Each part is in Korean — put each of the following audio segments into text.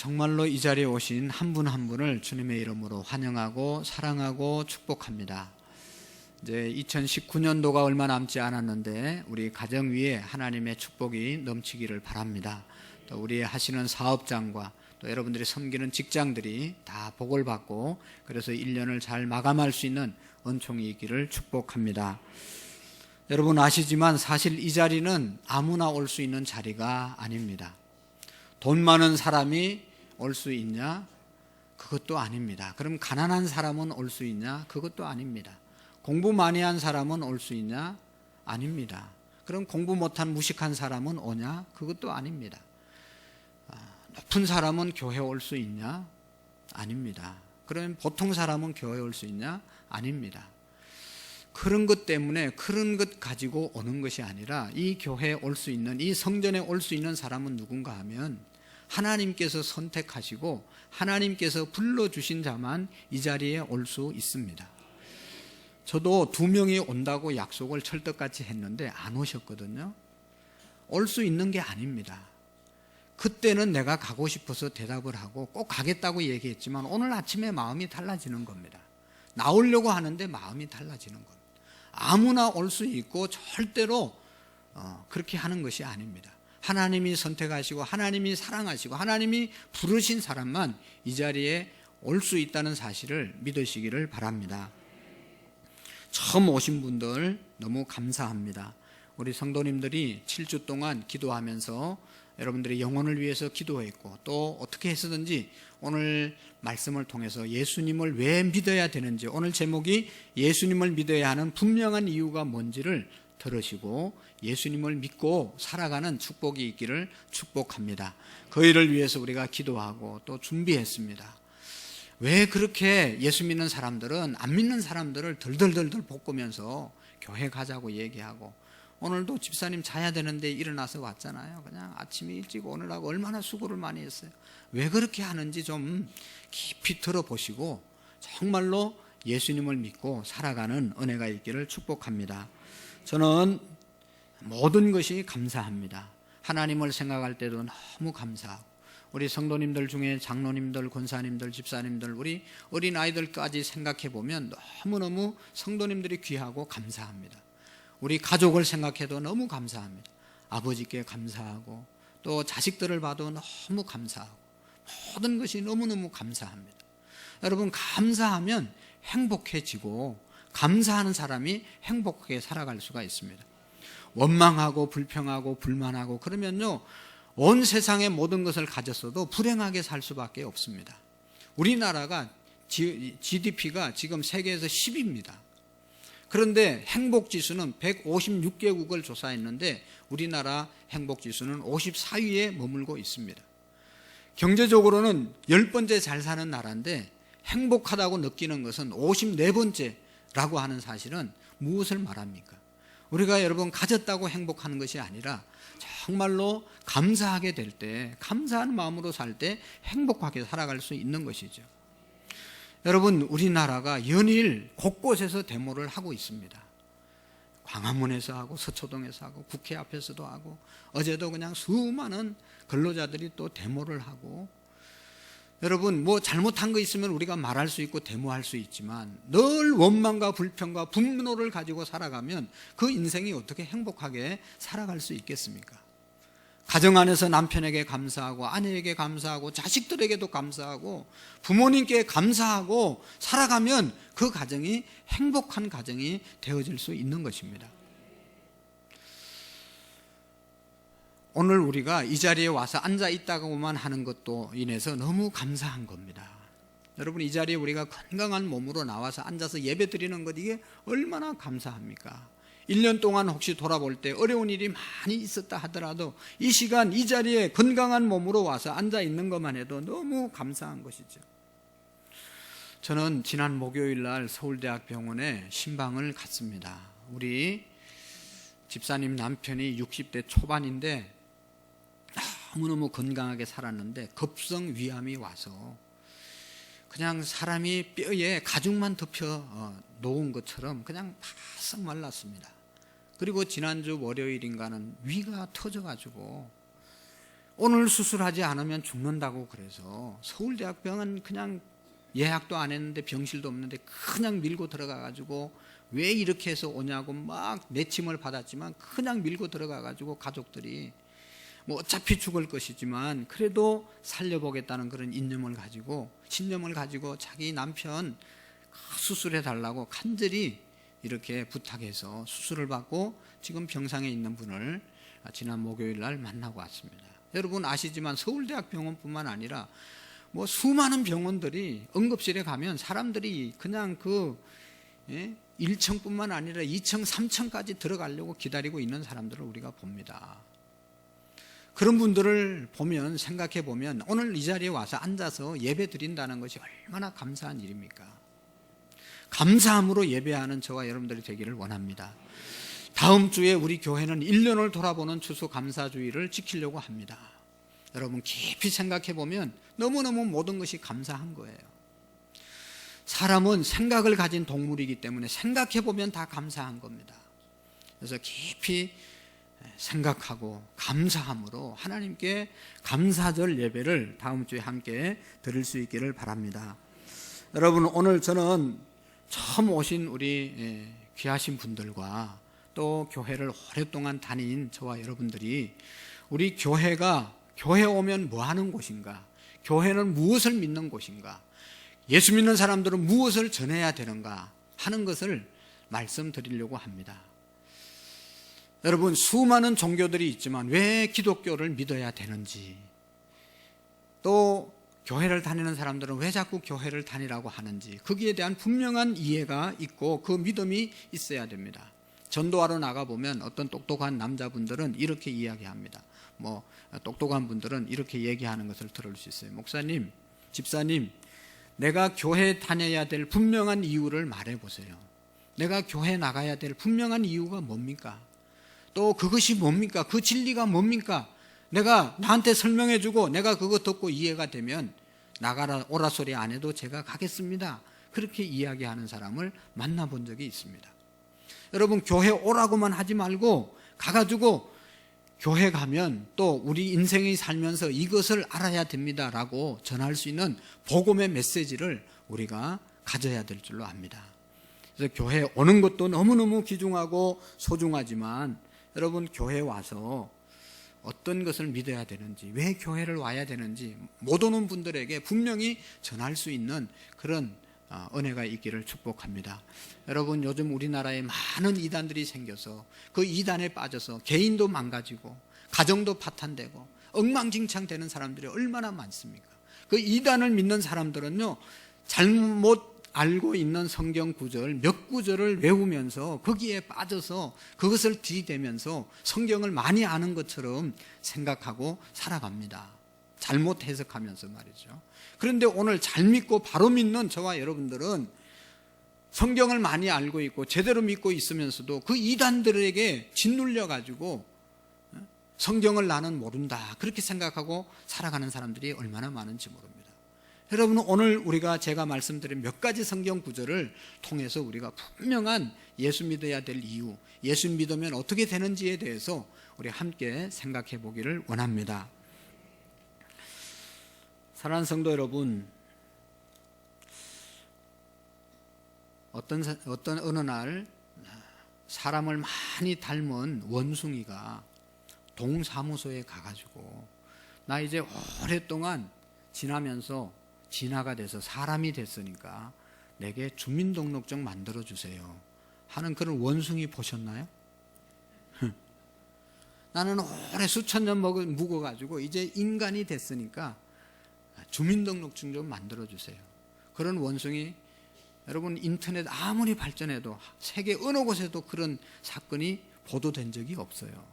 정말로 이 자리에 오신 한 분 한 분을 주님의 이름으로 환영하고 사랑하고 축복합니다. 이제 2019년도가 얼마 남지 않았는데 우리 가정 위에 하나님의 축복이 넘치기를 바랍니다. 또 우리 하시는 사업장과 또 여러분들이 섬기는 직장들이 다 복을 받고 그래서 1년을 잘 마감할 수 있는 은총이 있기를 축복합니다. 여러분 아시지만 사실 이 자리는 아무나 올 수 있는 자리가 아닙니다. 돈 많은 사람이 올 수 있냐? 그것도 아닙니다. 그럼 가난한 사람은 올 수 있냐? 그것도 아닙니다. 공부 많이 한 사람은 올 수 있냐? 아닙니다. 그럼 공부 못한 무식한 사람은 오냐? 그것도 아닙니다. 높은 사람은 교회 올 수 있냐? 아닙니다. 그럼 보통 사람은 교회 올 수 있냐? 아닙니다. 그런 것 때문에 그런 것 가지고 오는 것이 아니라 이 교회에 올 수 있는, 이 성전에 올 수 있는 사람은 누군가 하면 하나님께서 선택하시고 하나님께서 불러주신 자만 이 자리에 올 수 있습니다. 저도 2명이 온다고 약속을 철떡같이 했는데 안 오셨거든요. 올 수 있는 게 아닙니다. 그때는 내가 가고 싶어서 대답을 하고 꼭 가겠다고 얘기했지만 오늘 아침에 마음이 달라지는 겁니다. 나오려고 하는데 마음이 달라지는 겁니다. 아무나 올 수 있고 절대로 그렇게 하는 것이 아닙니다. 하나님이 선택하시고 하나님이 사랑하시고 하나님이 부르신 사람만 이 자리에 올 수 있다는 사실을 믿으시기를 바랍니다. 처음 오신 분들 너무 감사합니다. 우리 성도님들이 7주 동안 기도하면서 여러분들의 영혼을 위해서 기도했고 또 어떻게 해서든지 오늘 말씀을 통해서 예수님을 왜 믿어야 되는지, 오늘 제목이 예수님을 믿어야 하는 분명한 이유가 뭔지를 들으시고 예수님을 믿고 살아가는 축복이 있기를 축복합니다. 그 일을 위해서 우리가 기도하고 또 준비했습니다. 왜 그렇게 예수 믿는 사람들은 안 믿는 사람들을 덜덜덜덜 볶으면서 교회 가자고 얘기하고, 오늘도 집사님 자야 되는데 일어나서 왔잖아요. 그냥 아침에 일찍 오느라고 얼마나 수고를 많이 했어요. 왜 그렇게 하는지 좀 깊이 들어보시고 정말로 예수님을 믿고 살아가는 은혜가 있기를 축복합니다. 저는 모든 것이 감사합니다. 하나님을 생각할 때도 너무 감사하고, 우리 성도님들 중에 장로님들, 권사님들, 집사님들, 우리 어린아이들까지 생각해 보면 너무너무 성도님들이 귀하고 감사합니다. 우리 가족을 생각해도 너무 감사합니다. 아버지께 감사하고 또 자식들을 봐도 너무 감사하고 모든 것이 너무너무 감사합니다. 여러분, 감사하면 행복해지고 감사하는 사람이 행복하게 살아갈 수가 있습니다. 원망하고 불평하고 불만하고 그러면요, 온 세상의 모든 것을 가졌어도 불행하게 살 수밖에 없습니다. 우리나라가 GDP가 지금 세계에서 10위입니다. 그런데 행복지수는 156개국을 조사했는데 우리나라 행복지수는 54위에 머물고 있습니다. 경제적으로는 10번째 잘 사는 나라인데 행복하다고 느끼는 것은 54번째라고 하는 사실은 무엇을 말합니까? 우리가 여러분 가졌다고 행복하는 것이 아니라 정말로 감사하게 될 때, 감사하는 마음으로 살 때 행복하게 살아갈 수 있는 것이죠. 여러분, 우리나라가 연일 곳곳에서 데모를 하고 있습니다. 광화문에서 하고 서초동에서 하고 국회 앞에서도 하고, 어제도 그냥 수많은 근로자들이 또 데모를 하고, 여러분 뭐 잘못한 거 있으면 우리가 말할 수 있고 데모할 수 있지만 늘 원망과 불평과 분노를 가지고 살아가면 그 인생이 어떻게 행복하게 살아갈 수 있겠습니까? 가정 안에서 남편에게 감사하고 아내에게 감사하고 자식들에게도 감사하고 부모님께 감사하고 살아가면 그 가정이 행복한 가정이 되어질 수 있는 것입니다. 오늘 우리가 이 자리에 와서 앉아 있다고만 하는 것도 인해서 너무 감사한 겁니다. 여러분, 이 자리에 우리가 건강한 몸으로 나와서 앉아서 예배 드리는 것, 이게 얼마나 감사합니까? 1년 동안 혹시 돌아볼 때 어려운 일이 많이 있었다 하더라도 이 시간 이 자리에 건강한 몸으로 와서 앉아 있는 것만 해도 너무 감사한 것이죠. 저는 지난 목요일 날 서울대학병원에 신방을 갔습니다. 우리 집사님 남편이 60대 초반인데 너무너무 건강하게 살았는데 급성 위암이 와서 그냥 사람이 뼈에 가죽만 덮여 놓은 것처럼 그냥 바싹 말랐습니다. 그리고 지난주 월요일인가는 위가 터져가지고 오늘 수술하지 않으면 죽는다고 그래서 서울대학병원 그냥 예약도 안 했는데 병실도 없는데 그냥 밀고 들어가가지고 왜 이렇게 해서 오냐고 막 내침을 받았지만 그냥 밀고 들어가가지고 가족들이 뭐 어차피 죽을 것이지만 그래도 살려보겠다는 그런 신념을 가지고 자기 남편 수술해 달라고 간절히 이렇게 부탁해서 수술을 받고 지금 병상에 있는 분을 지난 목요일 날 만나고 왔습니다. 여러분 아시지만 서울대학병원뿐만 아니라 뭐 수많은 병원들이 응급실에 가면 사람들이 그냥 1층뿐만 아니라 2층, 3층까지 들어가려고 기다리고 있는 사람들을 우리가 봅니다. 그런 분들을 보면 생각해 보면 오늘 이 자리에 와서 앉아서 예배 드린다는 것이 얼마나 감사한 일입니까? 감사함으로 예배하는 저와 여러분들이 되기를 원합니다. 다음 주에 우리 교회는 1년을 돌아보는 추수감사주의를 지키려고 합니다. 여러분 깊이 생각해 보면 너무너무 모든 것이 감사한 거예요. 사람은 생각을 가진 동물이기 때문에 생각해 보면 다 감사한 겁니다. 그래서 깊이 생각하고 감사함으로 하나님께 감사절 예배를 다음 주에 함께 드릴 수 있기를 바랍니다. 여러분 오늘 저는 처음 오신 우리 귀하신 분들과 또 교회를 오랫동안 다닌 저와 여러분들이 우리 교회가 교회 오면 뭐 하는 곳인가, 교회는 무엇을 믿는 곳인가, 예수 믿는 사람들은 무엇을 전해야 되는가 하는 것을 말씀드리려고 합니다. 여러분 수많은 종교들이 있지만 왜 기독교를 믿어야 되는지, 또 교회를 다니는 사람들은 왜 자꾸 교회를 다니라고 하는지 거기에 대한 분명한 이해가 있고 그 믿음이 있어야 됩니다. 전도하러 나가보면 어떤 똑똑한 남자분들은 이렇게 이야기합니다. 뭐 똑똑한 분들은 이렇게 얘기하는 것을 들을 수 있어요. 목사님, 집사님, 내가 교회 다녀야 될 분명한 이유를 말해보세요. 내가 교회 나가야 될 분명한 이유가 뭡니까? 또 그것이 뭡니까? 그 진리가 뭡니까? 내가 나한테 설명해주고 내가 그거 듣고 이해가 되면 나가라 오라 소리 안 해도 제가 가겠습니다. 그렇게 이야기하는 사람을 만나본 적이 있습니다. 여러분 교회 오라고만 하지 말고 가가지고 교회 가면 또 우리 인생이 살면서 이것을 알아야 됩니다라고 전할 수 있는 복음의 메시지를 우리가 가져야 될 줄로 압니다. 그래서 교회 오는 것도 너무너무 귀중하고 소중하지만 여러분 교회 와서 어떤 것을 믿어야 되는지, 왜 교회를 와야 되는지 못 오는 분들에게 분명히 전할 수 있는 그런 은혜가 있기를 축복합니다. 여러분 요즘 우리나라에 많은 이단들이 생겨서 그 이단에 빠져서 개인도 망가지고 가정도 파탄되고 엉망진창되는 사람들이 얼마나 많습니까? 그 이단을 믿는 사람들은요 잘못 알고 있는 성경 구절 몇 구절을 외우면서 거기에 빠져서 그것을 들이대면서 성경을 많이 아는 것처럼 생각하고 살아갑니다. 잘못 해석하면서 말이죠. 그런데 오늘 잘 믿고 바로 믿는 저와 여러분들은 성경을 많이 알고 있고 제대로 믿고 있으면서도 그 이단들에게 짓눌려 가지고 성경을 나는 모른다 그렇게 생각하고 살아가는 사람들이 얼마나 많은지 모릅니다. 여러분 오늘 제가 말씀드린 몇 가지 성경 구절을 통해서 우리가 분명한 예수 믿어야 될 이유, 예수 믿으면 어떻게 되는지에 대해서 우리 함께 생각해 보기를 원합니다. 사랑하는 성도 여러분, 어떤 어느 날 사람을 많이 닮은 원숭이가 동사무소에 가가지고 나 이제 오랫동안 지나면서 진화가 돼서 사람이 됐으니까 내게 주민등록증 만들어주세요 하는 그런 원숭이 보셨나요? 나는 오래 수천 년 묵어가지고 이제 인간이 됐으니까 주민등록증 좀 만들어주세요. 그런 원숭이, 여러분 인터넷 아무리 발전해도 세계 어느 곳에도 그런 사건이 보도된 적이 없어요.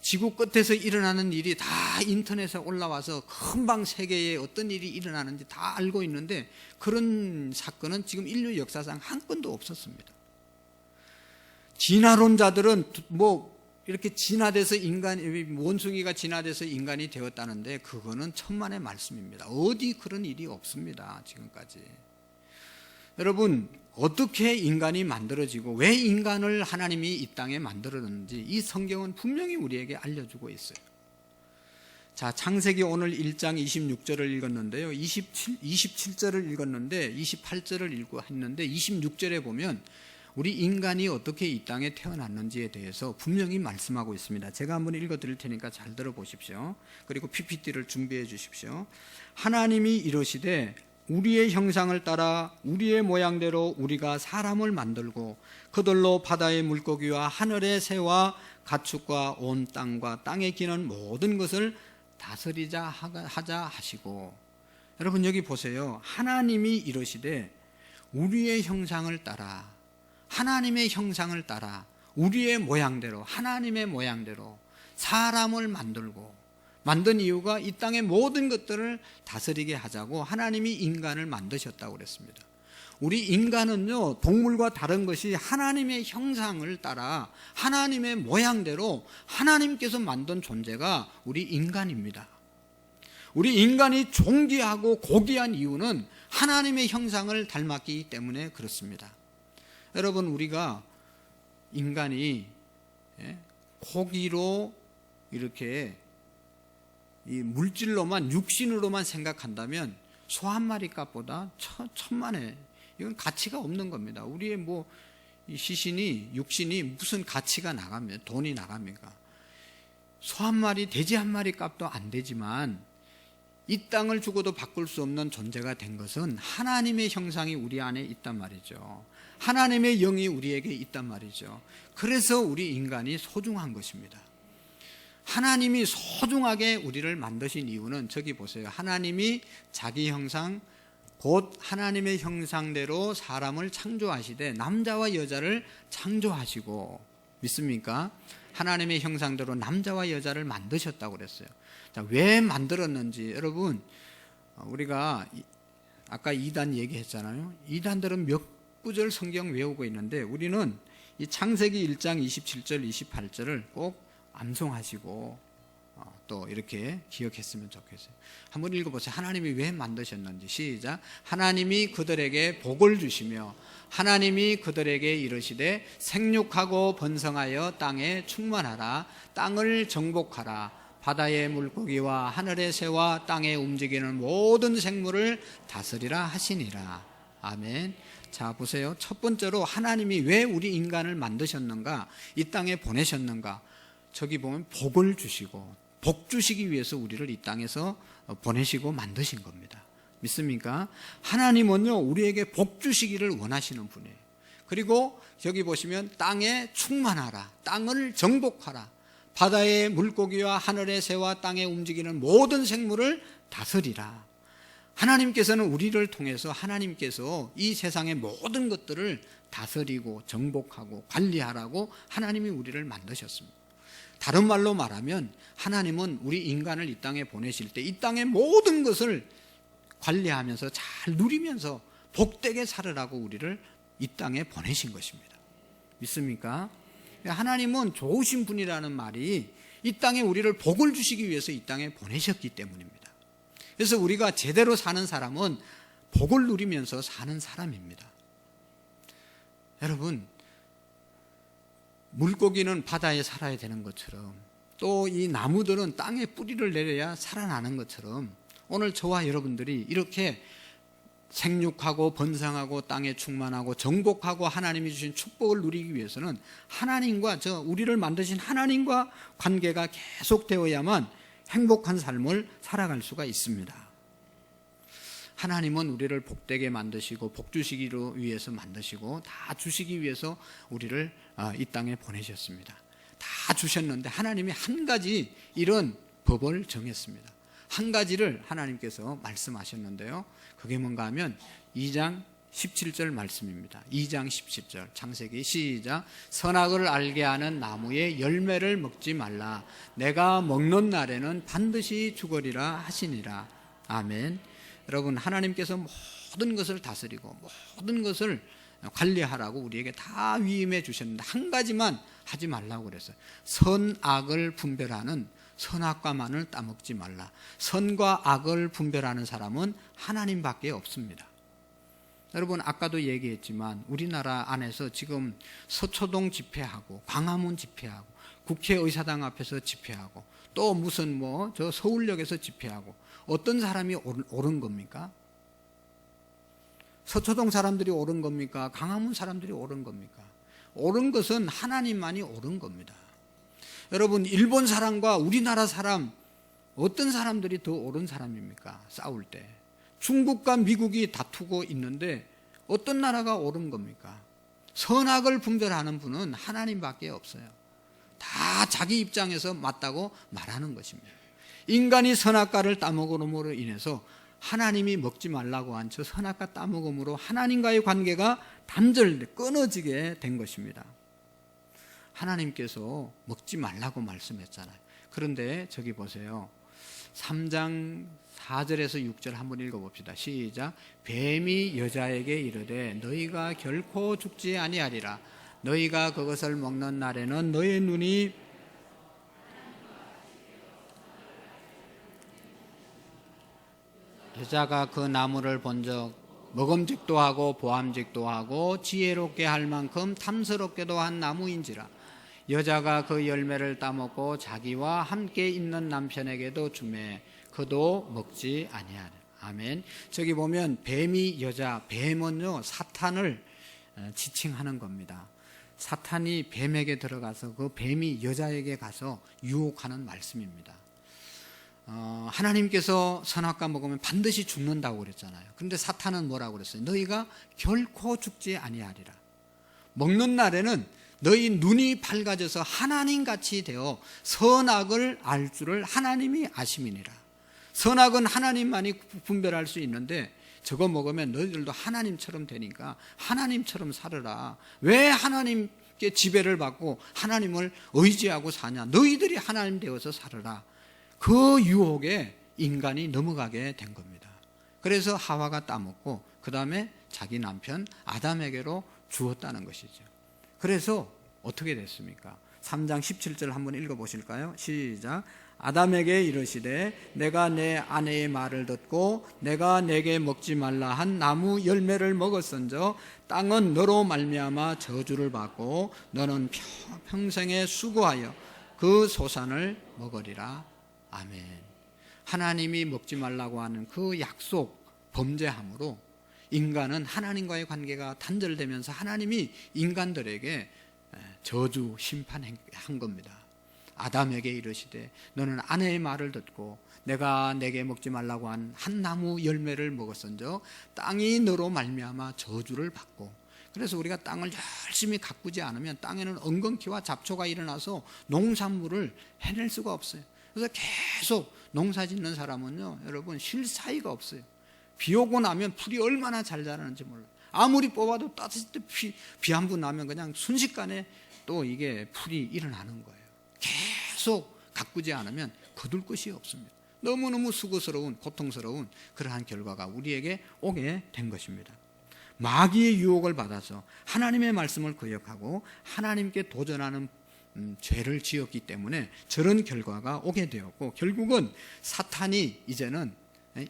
지구 끝에서 일어나는 일이 다 인터넷에 올라와서 금방 세계에 어떤 일이 일어나는지 다 알고 있는데 그런 사건은 지금 인류 역사상 한 건도 없었습니다. 진화론자들은 뭐 이렇게 진화돼서 원숭이가 진화돼서 인간이 되었다는데 그거는 천만의 말씀입니다. 어디 그런 일이 없습니다. 지금까지. 여러분 어떻게 인간이 만들어지고 왜 인간을 하나님이 이 땅에 만들었는지 이 성경은 분명히 우리에게 알려주고 있어요. 자, 창세기 오늘 1장 26절을 읽었는데요. 27절을 읽었는데 28절을 읽고 했는데 26절에 보면 우리 인간이 어떻게 이 땅에 태어났는지에 대해서 분명히 말씀하고 있습니다. 제가 한번 읽어드릴 테니까 잘 들어보십시오. 그리고 PPT를 준비해 주십시오. 하나님이 이르시되 우리의 형상을 따라 우리의 모양대로 우리가 사람을 만들고 그들로 바다의 물고기와 하늘의 새와 가축과 온 땅과 땅에 기는 모든 것을 다스리자 하자 하시고. 여러분 여기 보세요. 하나님이 이르시되 우리의 형상을 따라, 하나님의 형상을 따라 우리의 모양대로, 하나님의 모양대로 사람을 만든 이유가 이 땅의 모든 것들을 다스리게 하자고 하나님이 인간을 만드셨다고 그랬습니다. 우리 인간은요, 동물과 다른 것이 하나님의 형상을 따라 하나님의 모양대로 하나님께서 만든 존재가 우리 인간입니다. 우리 인간이 존귀하고 고귀한 이유는 하나님의 형상을 닮았기 때문에 그렇습니다. 여러분, 우리가 인간이 고기로 이렇게 이 물질로만, 육신으로만 생각한다면 소 한 마리 값보다 천만에, 이건 가치가 없는 겁니다. 우리의 이 시신이, 육신이 무슨 가치가 나갑니까? 돈이 나갑니까? 소 한 마리, 돼지 한 마리 값도 안 되지만 이 땅을 주고도 바꿀 수 없는 존재가 된 것은 하나님의 형상이 우리 안에 있단 말이죠. 하나님의 영이 우리에게 있단 말이죠. 그래서 우리 인간이 소중한 것입니다. 하나님이 소중하게 우리를 만드신 이유는 저기 보세요. 하나님이 자기 형상, 곧 하나님의 형상대로 사람을 창조하시되 남자와 여자를 창조하시고, 믿습니까? 하나님의 형상대로 남자와 여자를 만드셨다고 그랬어요. 자, 왜 만들었는지 여러분, 우리가 아까 2단 얘기했잖아요. 2단들은 몇 구절 성경 외우고 있는데 우리는 이 창세기 1장 27절 28절을 꼭 암송하시고 또 이렇게 기억했으면 좋겠어요. 한번 읽어보세요. 하나님이 왜 만드셨는지. 시작. 하나님이 그들에게 복을 주시며 하나님이 그들에게 이르시되 생육하고 번성하여 땅에 충만하라. 땅을 정복하라. 바다의 물고기와 하늘의 새와 땅에 움직이는 모든 생물을 다스리라 하시니라. 아멘. 자, 보세요. 첫 번째로 하나님이 왜 우리 인간을 만드셨는가, 이 땅에 보내셨는가. 저기 보면 복을 주시고, 복 주시기 위해서 우리를 이 땅에서 보내시고 만드신 겁니다. 믿습니까? 하나님은요, 우리에게 복 주시기를 원하시는 분이에요. 그리고 여기 보시면 땅에 충만하라, 땅을 정복하라, 바다의 물고기와 하늘의 새와 땅에 움직이는 모든 생물을 다스리라. 하나님께서는 우리를 통해서 하나님께서 이 세상의 모든 것들을 다스리고 정복하고 관리하라고 하나님이 우리를 만드셨습니다. 다른 말로 말하면 하나님은 우리 인간을 이 땅에 보내실 때 이 땅의 모든 것을 관리하면서 잘 누리면서 복되게 살으라고 우리를 이 땅에 보내신 것입니다. 믿습니까? 하나님은 좋으신 분이라는 말이 이 땅에 우리를 복을 주시기 위해서 이 땅에 보내셨기 때문입니다. 그래서 우리가 제대로 사는 사람은 복을 누리면서 사는 사람입니다. 여러분, 물고기는 바다에 살아야 되는 것처럼, 또 이 나무들은 땅에 뿌리를 내려야 살아나는 것처럼, 오늘 저와 여러분들이 이렇게 생육하고 번성하고 땅에 충만하고 정복하고 하나님이 주신 축복을 누리기 위해서는 하나님과, 우리를 만드신 하나님과 관계가 계속되어야만 행복한 삶을 살아갈 수가 있습니다. 하나님은 우리를 복되게 만드시고 복 주시기로 위해서 만드시고 다 주시기 위해서 우리를 이 땅에 보내셨습니다. 다 주셨는데 하나님이 한 가지 이런 법을 정했습니다. 한 가지를 하나님께서 말씀하셨는데요. 그게 뭔가 하면 2장 17절 말씀입니다. 2장 17절 창세기 시작. 선악을 알게 하는 나무의 열매를 먹지 말라. 내가 먹는 날에는 반드시 죽으리라 하시니라. 아멘. 여러분, 하나님께서 모든 것을 다스리고 모든 것을 관리하라고 우리에게 다 위임해 주셨는데 한 가지만 하지 말라고 그랬어요. 선악을 분별하는, 선악과 마늘 따먹지 말라. 선과 악을 분별하는 사람은 하나님밖에 없습니다. 여러분 아까도 얘기했지만 우리나라 안에서 지금 서초동 집회하고 광화문 집회하고 국회의사당 앞에서 집회하고 또 무슨 저 서울역에서 집회하고 어떤 사람이 옳은 겁니까? 서초동 사람들이 옳은 겁니까? 광화문 사람들이 옳은 겁니까? 옳은 것은 하나님만이 옳은 겁니다. 여러분 일본 사람과 우리나라 사람 어떤 사람들이 더 옳은 사람입니까? 싸울 때 중국과 미국이 다투고 있는데 어떤 나라가 옳은 겁니까? 선악을 분별하는 분은 하나님밖에 없어요. 다 자기 입장에서 맞다고 말하는 것입니다. 인간이 선악과를 따먹음으로 인해서 하나님이 먹지 말라고 한 저 선악과 따먹음으로 하나님과의 관계가 끊어지게 된 것입니다. 하나님께서 먹지 말라고 말씀했잖아요. 그런데 저기 보세요. 3장 4절에서 6절 한번 읽어봅시다. 시작. 뱀이 여자에게 이르되 너희가 결코 죽지 아니하리라. 너희가 그것을 먹는 날에는 너희 눈이 여자가 그 나무를 본즉 먹음직도 하고 보암직도 하고 지혜롭게 할 만큼 탐스럽게도 한 나무인지라. 여자가 그 열매를 따먹고 자기와 함께 있는 남편에게도 주매 그도 먹지 아니하라. 아멘. 저기 보면 뱀이 여자, 뱀은요 사탄을 지칭하는 겁니다. 사탄이 뱀에게 들어가서 그 뱀이 여자에게 가서 유혹하는 말씀입니다. 하나님께서 선악과 먹으면 반드시 죽는다고 그랬잖아요. 그런데 사탄은 뭐라고 그랬어요? 너희가 결코 죽지 아니하리라. 먹는 날에는 너희 눈이 밝아져서 하나님같이 되어 선악을 알 줄을 하나님이 아심이니라. 선악은 하나님만이 분별할 수 있는데 저거 먹으면 너희들도 하나님처럼 되니까 하나님처럼 살아라. 왜 하나님께 지배를 받고 하나님을 의지하고 사냐? 너희들이 하나님 되어서 살아라. 그 유혹에 인간이 넘어가게 된 겁니다. 그래서 하와가 따먹고 그 다음에 자기 남편 아담에게로 주었다는 것이죠. 그래서 어떻게 됐습니까? 3장 17절 한번 읽어보실까요? 시작. 아담에게 이르시되 내가 내 아내의 말을 듣고 내가 내게 먹지 말라 한 나무 열매를 먹었은저 땅은 너로 말미암아 저주를 받고 너는 평생에 수고하여 그 소산을 먹으리라. 아멘. 하나님이 먹지 말라고 하는 그 약속 범죄함으로 인간은 하나님과의 관계가 단절되면서 하나님이 인간들에게 저주 심판한 겁니다. 아담에게 이르시되 너는 아내의 말을 듣고 내가 내게 먹지 말라고 한 한 나무 열매를 먹었은저 땅이 너로 말미암아 저주를 받고. 그래서 우리가 땅을 열심히 가꾸지 않으면 땅에는 엉겅퀴와 잡초가 일어나서 농산물을 해낼 수가 없어요. 그래서 계속 농사 짓는 사람은요 여러분 쉴 사이가 없어요. 비 오고 나면 풀이 얼마나 잘 자라는지 몰라요. 아무리 뽑아도 따뜻할 때 비 한 번 나면 그냥 순식간에 또 이게 풀이 일어나는 거예요. 계속 가꾸지 않으면 거둘 것이 없습니다. 너무너무 수고스러운 고통스러운 그러한 결과가 우리에게 오게 된 것입니다. 마귀의 유혹을 받아서 하나님의 말씀을 거역하고 하나님께 도전하는 죄를 지었기 때문에 저런 결과가 오게 되었고 결국은 사탄이 이제는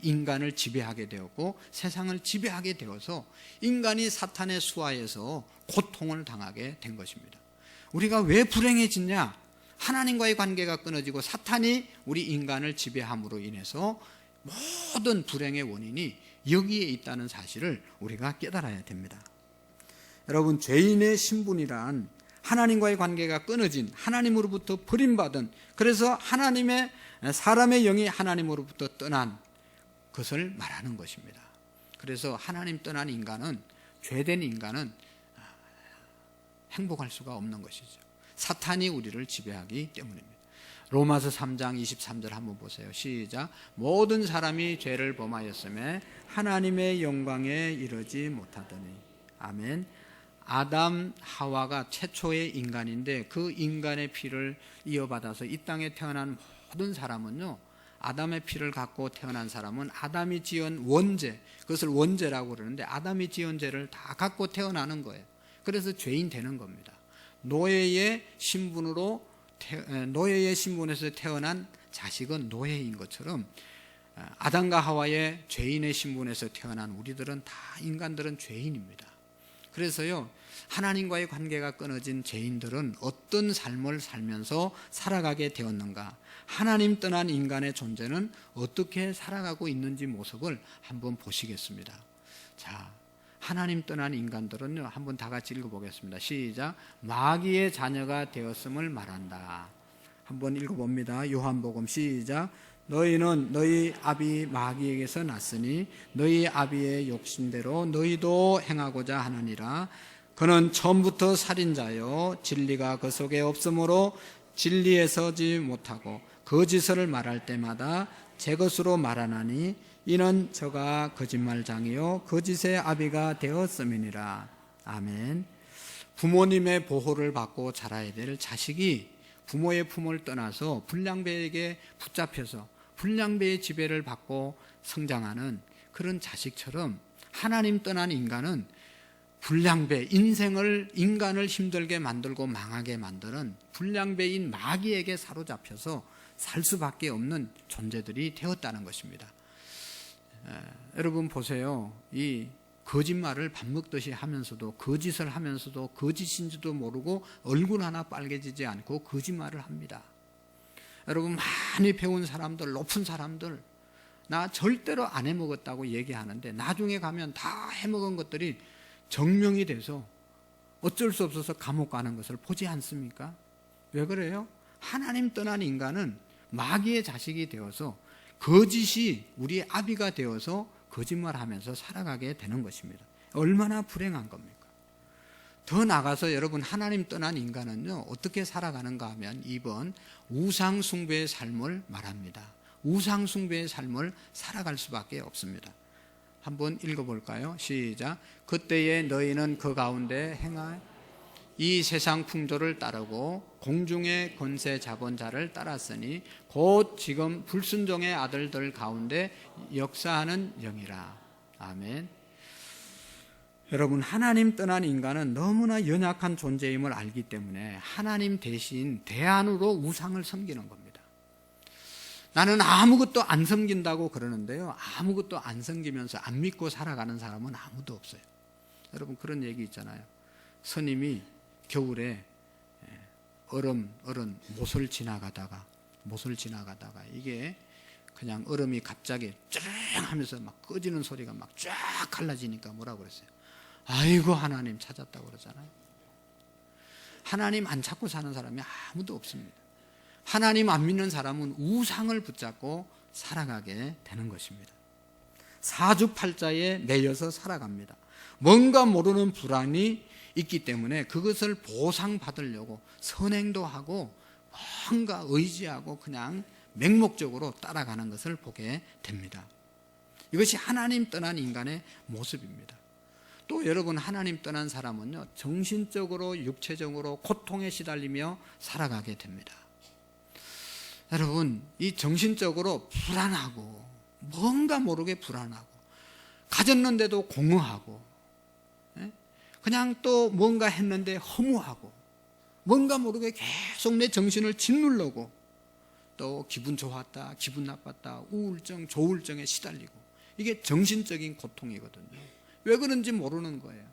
인간을 지배하게 되었고 세상을 지배하게 되어서 인간이 사탄의 수하에서 고통을 당하게 된 것입니다. 우리가 왜 불행해졌냐? 하나님과의 관계가 끊어지고 사탄이 우리 인간을 지배함으로 인해서 모든 불행의 원인이 여기에 있다는 사실을 우리가 깨달아야 됩니다. 여러분, 죄인의 신분이란 하나님과의 관계가 끊어진, 하나님으로부터 버림받은, 그래서 하나님의 사람의 영이 하나님으로부터 떠난 것을 말하는 것입니다. 그래서 하나님 떠난 인간은, 죄된 인간은 행복할 수가 없는 것이죠. 사탄이 우리를 지배하기 때문입니다. 로마서 3장 23절 한번 보세요. 시작. 모든 사람이 죄를 범하였음에 하나님의 영광에 이르지 못하더니. 아멘. 아담 하와가 최초의 인간인데 그 인간의 피를 이어받아서 이 땅에 태어난 모든 사람은요, 아담의 피를 갖고 태어난 사람은 아담이 지은 원죄, 그것을 원죄라고 그러는데 아담이 지은 죄를 다 갖고 태어나는 거예요. 그래서 죄인 되는 겁니다. 노예의 신분에서 태어난 자식은 노예인 것처럼 아담과 하와의 죄인의 신분에서 태어난 우리들은 다 인간들은 죄인입니다. 그래서요, 하나님과의 관계가 끊어진 죄인들은 어떤 삶을 살면서 살아가게 되었는가, 하나님 떠난 인간의 존재는 어떻게 살아가고 있는지 모습을 한번 보시겠습니다. 자, 하나님 떠난 인간들은요, 한번 다 같이 읽어보겠습니다. 시작. 마귀의 자녀가 되었음을 말한다. 한번 읽어봅니다. 요한복음 시작. 너희는 너희 아비 마귀에게서 났으니 너희 아비의 욕심대로 너희도 행하고자 하느니라. 그는 처음부터 살인자요 진리가 그 속에 없으므로 진리에 서지 못하고 거짓을 말할 때마다 제 것으로 말하나니 이는 저가 거짓말장이요 거짓의 아비가 되었음이니라. 아멘. 부모님의 보호를 받고 자라야 될 자식이 부모의 품을 떠나서 불량배에게 붙잡혀서 불량배의 지배를 받고 성장하는 그런 자식처럼 하나님 떠난 인간은 불량배, 인간을 힘들게 만들고 망하게 만드는 불량배인 마귀에게 사로잡혀서 살 수밖에 없는 존재들이 되었다는 것입니다. 여러분 보세요. 이 거짓말을 밥 먹듯이 하면서도, 거짓을 하면서도 거짓인지도 모르고 얼굴 하나 빨개지지 않고 거짓말을 합니다. 여러분, 많이 배운 사람들, 높은 사람들, 나 절대로 안 해먹었다고 얘기하는데 나중에 가면 다 해먹은 것들이 증명이 돼서 어쩔 수 없어서 감옥 가는 것을 보지 않습니까? 왜 그래요? 하나님 떠난 인간은 마귀의 자식이 되어서 거짓이 우리의 아비가 되어서 거짓말하면서 살아가게 되는 것입니다. 얼마나 불행한 겁니까? 더 나가서 여러분, 하나님 떠난 인간은요, 어떻게 살아가는가 하면 2번 우상숭배의 삶을 말합니다. 우상숭배의 삶을 살아갈 수밖에 없습니다. 한번 읽어볼까요? 시작. 그때에 너희는 그 가운데 행할 이 세상 풍조를 따르고 공중의 권세 잡은 자를 따랐으니 곧 지금 불순종의 아들들 가운데 역사하는 영이라. 아멘. 여러분, 하나님 떠난 인간은 너무나 연약한 존재임을 알기 때문에 하나님 대신 대안으로 우상을 섬기는 겁니다. 나는 아무것도 안 섬긴다고 그러는데요, 아무것도 안 섬기면서 안 믿고 살아가는 사람은 아무도 없어요. 여러분, 그런 얘기 있잖아요. 스님이 겨울에 얼음 못을 지나가다가 이게 그냥 얼음이 갑자기 쭈릉 하면서 막 꺼지는 소리가 막 쫙 갈라지니까 뭐라고 그랬어요? 아이고, 하나님 찾았다고 그러잖아요. 하나님 안 찾고 사는 사람이 아무도 없습니다. 하나님 안 믿는 사람은 우상을 붙잡고 살아가게 되는 것입니다. 사주팔자에 매여서 살아갑니다. 뭔가 모르는 불안이 있기 때문에 그것을 보상받으려고 선행도 하고 뭔가 의지하고 그냥 맹목적으로 따라가는 것을 보게 됩니다. 이것이 하나님 떠난 인간의 모습입니다. 또 여러분, 하나님 떠난 사람은요, 정신적으로 육체적으로 고통에 시달리며 살아가게 됩니다. 여러분, 이 정신적으로 불안하고 뭔가 모르게 불안하고 가졌는데도 공허하고 그냥 또 뭔가 했는데 허무하고 뭔가 모르게 계속 내 정신을 짓누르고 또 기분 좋았다 기분 나빴다 우울증 조울증에 시달리고 이게 정신적인 고통이거든요. 왜 그런지 모르는 거예요.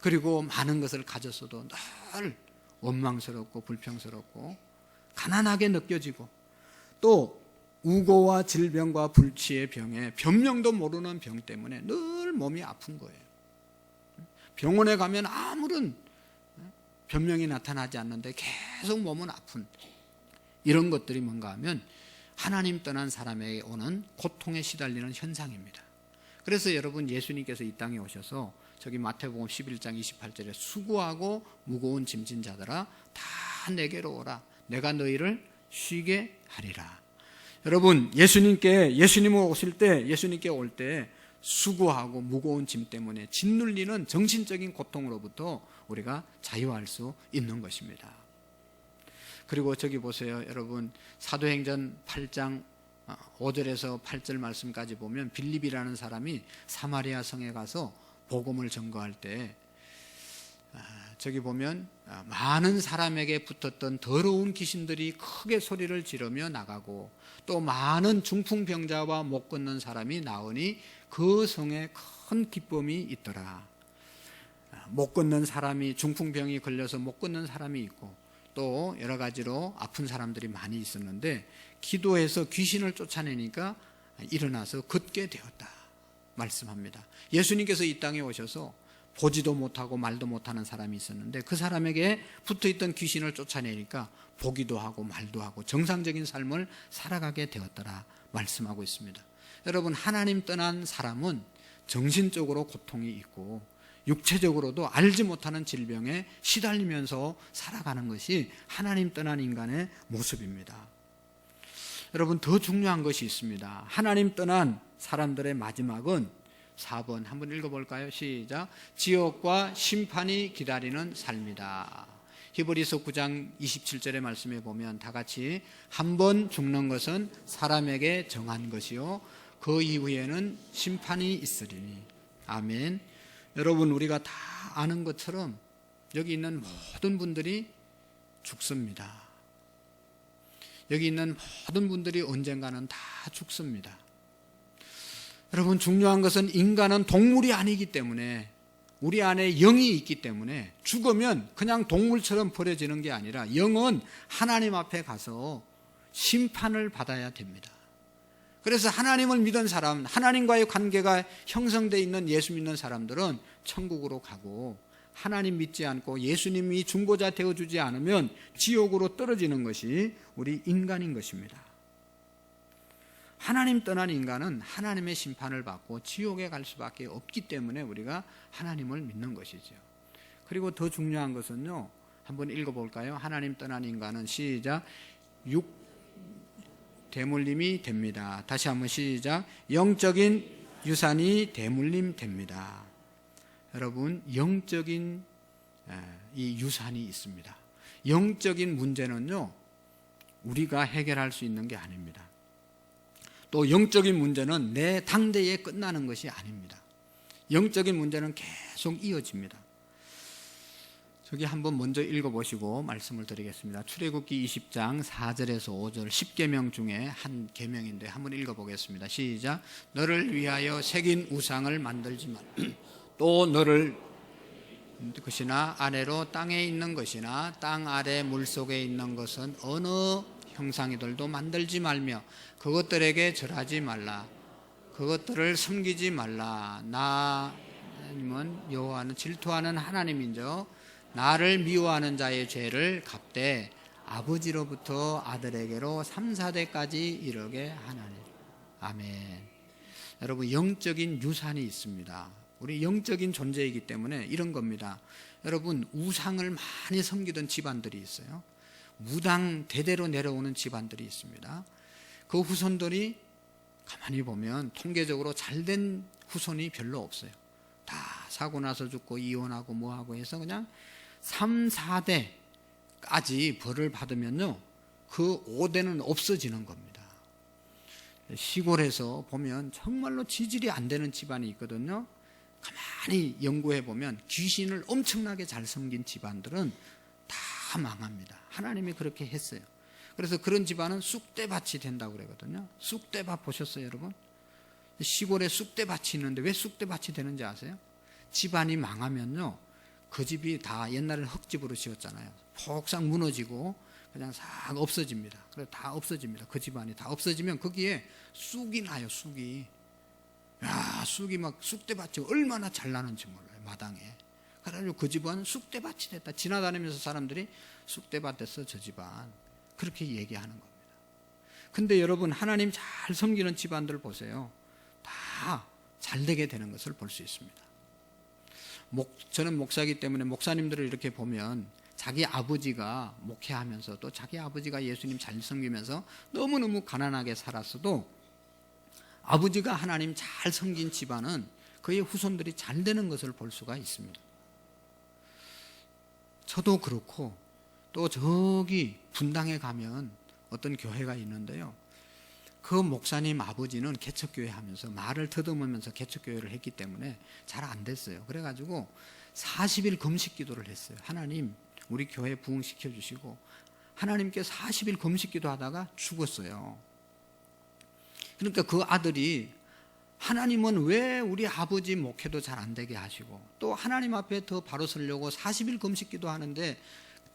그리고 많은 것을 가졌어도 늘 원망스럽고 불평스럽고 가난하게 느껴지고 또 우고와 질병과 불치의 병에 변명도 모르는 병 때문에 늘 몸이 아픈 거예요. 병원에 가면 아무런 변명이 나타나지 않는데 계속 몸은 아픈 이런 것들이 뭔가 하면 하나님 떠난 사람에게 오는 고통에 시달리는 현상입니다. 그래서 여러분, 예수님께서 이 땅에 오셔서 저기 마태복음 11장 28절에 수고하고 무거운 짐진 자들아 다 내게로 오라 내가 너희를 쉬게 하리라. 여러분, 예수님 오실 때, 예수님께 올 때 수고하고 무거운 짐 때문에 짓눌리는 정신적인 고통으로부터 우리가 자유할 수 있는 것입니다. 그리고 저기 보세요. 여러분, 사도행전 8장 5절에서 8절 말씀까지 보면 빌립이라는 사람이 사마리아 성에 가서 복음을 전거할 때 저기 보면 많은 사람에게 붙었던 더러운 귀신들이 크게 소리를 지르며 나가고, 또 많은 중풍병자와 못 걷는 사람이 나오니 그 성에 큰 기쁨이 있더라. 못 걷는 사람이, 중풍병이 걸려서 못 걷는 사람이 있고, 또 여러 가지로 아픈 사람들이 많이 있었는데 기도해서 귀신을 쫓아내니까 일어나서 걷게 되었다 말씀합니다. 예수님께서 이 땅에 오셔서 보지도 못하고 말도 못하는 사람이 있었는데 그 사람에게 붙어있던 귀신을 쫓아내니까 보기도 하고 말도 하고 정상적인 삶을 살아가게 되었더라 말씀하고 있습니다. 여러분, 하나님 떠난 사람은 정신적으로 고통이 있고 육체적으로도 알지 못하는 질병에 시달리면서 살아가는 것이 하나님 떠난 인간의 모습입니다. 여러분, 더 중요한 것이 있습니다. 하나님 떠난 사람들의 마지막은 4번 한번 읽어볼까요? 시작. 지옥과 심판이 기다리는 삶이다. 히브리서 9장 27절의 말씀에 보면 다 같이, 한 번 죽는 것은 사람에게 정한 것이요 그 이후에는 심판이 있으리니. 아멘. 여러분, 우리가 다 아는 것처럼 여기 있는 모든 분들이 죽습니다. 여기 있는 모든 분들이 언젠가는 다 죽습니다. 여러분, 중요한 것은 인간은 동물이 아니기 때문에, 우리 안에 영이 있기 때문에 죽으면 그냥 동물처럼 버려지는 게 아니라 영은 하나님 앞에 가서 심판을 받아야 됩니다. 그래서 하나님을 믿은 사람, 하나님과의 관계가 형성되어 있는 예수 믿는 사람들은 천국으로 가고, 하나님 믿지 않고 예수님이 중보자 되어주지 않으면 지옥으로 떨어지는 것이 우리 인간인 것입니다. 하나님 떠난 인간은 하나님의 심판을 받고 지옥에 갈 수밖에 없기 때문에 우리가 하나님을 믿는 것이죠. 그리고 더 중요한 것은요, 한번 읽어볼까요? 하나님 떠난 인간은 시작. 대물림이 됩니다. 다시 한번 시작. 영적인 유산이 대물림 됩니다. 여러분, 영적인 이 유산이 있습니다. 영적인 문제는요, 우리가 해결할 수 있는 게 아닙니다. 또 영적인 문제는 내 당대에 끝나는 것이 아닙니다. 영적인 문제는 계속 이어집니다. 저기 한번 먼저 읽어보시고 말씀을 드리겠습니다. 출애굽기 20장 4절에서 5절 10계명 중에 한 계명인데 한번 읽어보겠습니다. 시작. 너를 위하여 새긴 우상을 만들지 마. 또 너를 것이나 아래로 땅에 있는 것이나 땅 아래 물속에 있는 것은 어느 형상이들도 만들지 말며 그것들에게 절하지 말라. 그것들을 섬기지 말라. 나 하나님은 여호와는 질투하는 하나님인저 나를 미워하는 자의 죄를 갚되 아버지로부터 아들에게로 3, 4대까지 이르게 하나니. 아멘. 여러분, 영적인 유산이 있습니다. 우리 영적인 존재이기 때문에 이런 겁니다. 여러분, 우상을 많이 섬기던 집안들이 있어요. 무당 대대로 내려오는 집안들이 있습니다. 그 후손들이 가만히 보면 통계적으로 잘된 후손이 별로 없어요. 다 사고 나서 죽고 이혼하고 뭐하고 해서 그냥 3, 4대까지 벌을 받으면요, 그 5대는 없어지는 겁니다. 시골에서 보면 정말로 지질이 안 되는 집안이 있거든요. 가만히 연구해 보면 귀신을 엄청나게 잘 섬긴 집안들은 다 망합니다. 하나님이 그렇게 했어요. 그래서 그런 집안은 쑥대밭이 된다고 그러거든요. 쑥대밭 보셨어요, 여러분? 시골에 쑥대밭이 있는데 왜 쑥대밭이 되는지 아세요? 집안이 망하면요, 그 집이 다 옛날에는 흙집으로 지었잖아요. 폭삭 무너지고 그냥 싹 없어집니다. 그래서 다 없어집니다. 그 집안이 다 없어지면 거기에 쑥이 나요, 쑥이. 야, 쑥이 막 쑥대밭이 얼마나 잘 나는지 몰라요, 마당에. 그래가지고 그 집안은 쑥대밭이 됐다. 지나다니면서 사람들이 쑥대밭 됐어, 저 집안. 그렇게 얘기하는 겁니다. 근데 여러분, 하나님 잘 섬기는 집안들 보세요. 다 잘 되게 되는 것을 볼 수 있습니다. 저는 목사이기 때문에 목사님들을 이렇게 보면 자기 아버지가 목회하면서 또 자기 아버지가 예수님 잘 섬기면서 너무너무 가난하게 살았어도 아버지가 하나님 잘 섬긴 집안은 그의 후손들이 잘 되는 것을 볼 수가 있습니다. 저도 그렇고 또 저기 분당에 가면 어떤 교회가 있는데요, 그 목사님 아버지는 개척교회 하면서 말을 더듬으면서 개척교회를 했기 때문에 잘 안 됐어요. 그래가지고 40일 금식 기도를 했어요. 하나님 우리 교회 부흥시켜 주시고, 하나님께 40일 금식 기도하다가 죽었어요. 그러니까 그 아들이 하나님은 왜 우리 아버지 목회도 잘 안 되게 하시고 또 하나님 앞에 더 바로 서려고 40일 금식 기도하는데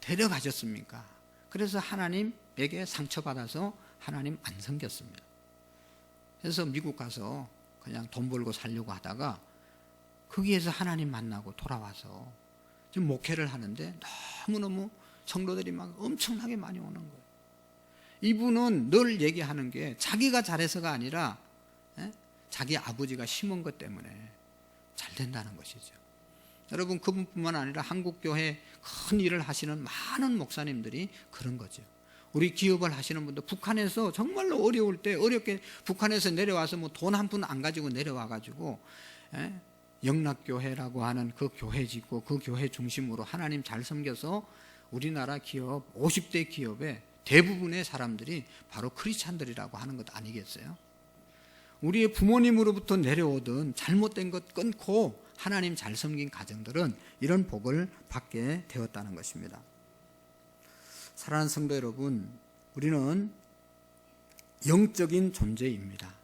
데려가셨습니까? 그래서 하나님에게 상처받아서 하나님 안 섬겼습니다. 그래서 미국 가서 그냥 돈 벌고 살려고 하다가 거기에서 하나님 만나고 돌아와서 지금 목회를 하는데 너무너무 성도들이 막 엄청나게 많이 오는 거예요. 이분은 늘 얘기하는 게 자기가 잘해서가 아니라 자기 아버지가 심은 것 때문에 잘 된다는 것이죠. 여러분, 그분뿐만 아니라 한국교회 큰 일을 하시는 많은 목사님들이 그런 거죠. 우리 기업을 하시는 분도 북한에서 정말로 어려울 때 어렵게 북한에서 내려와서 뭐 돈 한 푼 안 가지고 내려와가지고 영락교회라고 하는 그 교회 짓고 그 교회 중심으로 하나님 잘 섬겨서 우리나라 기업 50대 기업의 대부분의 사람들이 바로 크리스찬들이라고 하는 것 아니겠어요? 우리의 부모님으로부터 내려오던 잘못된 것 끊고 하나님 잘 섬긴 가정들은 이런 복을 받게 되었다는 것입니다. 사랑하는 성도 여러분, 우리는 영적인 존재입니다.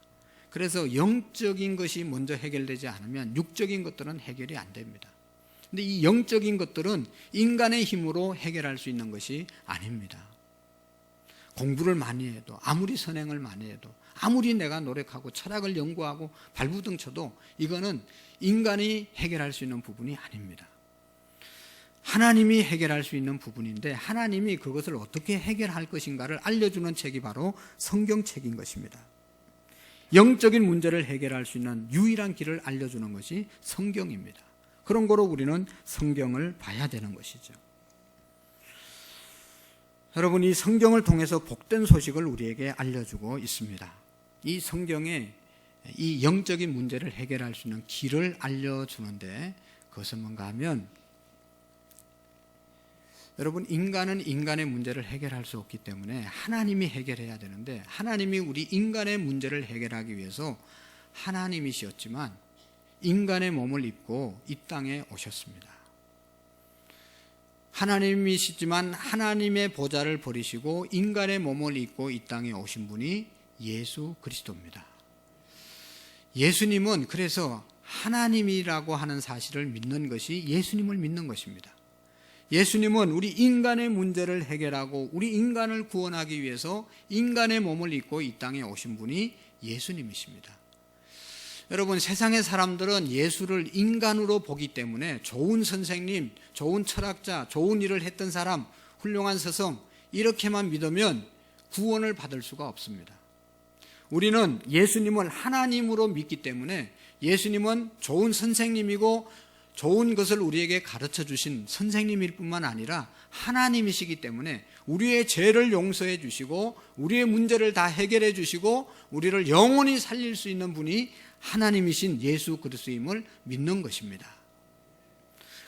그래서 영적인 것이 먼저 해결되지 않으면 육적인 것들은 해결이 안 됩니다. 근데 이 영적인 것들은 인간의 힘으로 해결할 수 있는 것이 아닙니다. 공부를 많이 해도, 아무리 선행을 많이 해도, 아무리 내가 노력하고 철학을 연구하고 발부둥 쳐도 이거는 인간이 해결할 수 있는 부분이 아닙니다. 하나님이 해결할 수 있는 부분인데 하나님이 그것을 어떻게 해결할 것인가를 알려주는 책이 바로 성경책인 것입니다. 영적인 문제를 해결할 수 있는 유일한 길을 알려주는 것이 성경입니다. 그런 거로 우리는 성경을 봐야 되는 것이죠. 여러분, 이 성경을 통해서 복된 소식을 우리에게 알려주고 있습니다. 이 성경에 이 영적인 문제를 해결할 수 있는 길을 알려주는데 그것은 뭔가 하면, 여러분, 인간은 인간의 문제를 해결할 수 없기 때문에 하나님이 해결해야 되는데 하나님이 우리 인간의 문제를 해결하기 위해서 하나님이셨지만 인간의 몸을 입고 이 땅에 오셨습니다. 하나님이시지만 하나님의 보좌를 버리시고 인간의 몸을 입고 이 땅에 오신 분이 예수 그리스도입니다. 예수님은 그래서 하나님이라고 하는 사실을 믿는 것이 예수님을 믿는 것입니다. 예수님은 우리 인간의 문제를 해결하고 우리 인간을 구원하기 위해서 인간의 몸을 입고 이 땅에 오신 분이 예수님이십니다. 여러분, 세상의 사람들은 예수를 인간으로 보기 때문에 좋은 선생님, 좋은 철학자, 좋은 일을 했던 사람, 훌륭한 스승 이렇게만 믿으면 구원을 받을 수가 없습니다. 우리는 예수님을 하나님으로 믿기 때문에 예수님은 좋은 선생님이고 좋은 것을 우리에게 가르쳐 주신 선생님일 뿐만 아니라 하나님이시기 때문에 우리의 죄를 용서해 주시고 우리의 문제를 다 해결해 주시고 우리를 영원히 살릴 수 있는 분이 하나님이신 예수 그리스도임을 믿는 것입니다.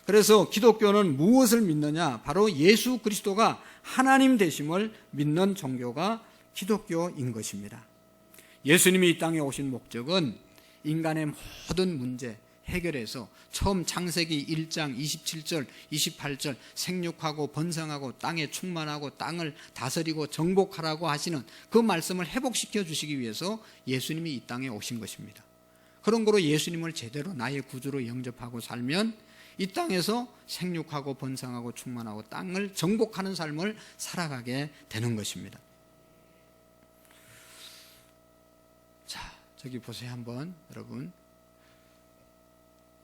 그래서 기독교는 무엇을 믿느냐? 바로 예수 그리스도가 하나님 되심을 믿는 종교가 기독교인 것입니다. 예수님이 이 땅에 오신 목적은 인간의 모든 문제 해결해서 처음 창세기 1장 27절 28절 생육하고 번성하고 땅에 충만하고 땅을 다스리고 정복하라고 하시는 그 말씀을 회복시켜 주시기 위해서 예수님이 이 땅에 오신 것입니다. 그런 거로 예수님을 제대로 나의 구주로 영접하고 살면 이 땅에서 생육하고 번성하고 충만하고 땅을 정복하는 삶을 살아가게 되는 것입니다. 자, 저기 보세요. 한번 여러분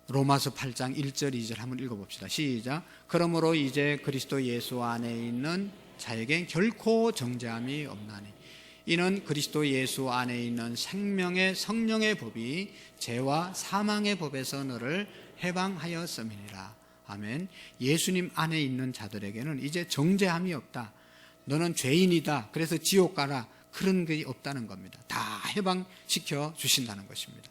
로마서 8장 1절 2절 한번 읽어봅시다. 시작. 그러므로 이제 그리스도 예수 안에 있는 자에겐 결코 정죄함이 없나니 이는 그리스도 예수 안에 있는 생명의 성령의 법이 죄와 사망의 법에서 너를 해방하였음이니라. 아멘. 예수님 안에 있는 자들에게는 이제 정죄함이 없다. 너는 죄인이다. 그래서 지옥 가라. 그런 게 없다는 겁니다. 다 해방시켜 주신다는 것입니다.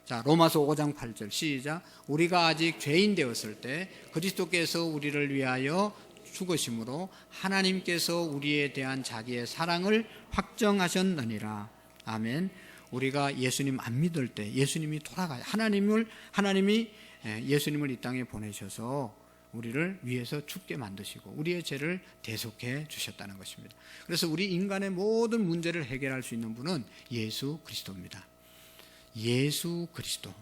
자, 로마서 5장 8절 시작. 우리가 아직 죄인 되었을 때 그리스도께서 우리를 위하여 죽으심으로 하나님께서 우리에 대한 자기의 사랑을 확정하셨느니라. 아멘. 우리가 예수님 안 믿을 때 예수님이 돌아가요. 하나님이 예수님을 이 땅에 보내셔서 우리를 위해서 죽게 만드시고 우리의 죄를 대속해 주셨다는 것입니다. 그래서 우리 인간의 모든 문제를 해결할 수 있는 분은 예수 그리스도입니다. 예수 그리스도.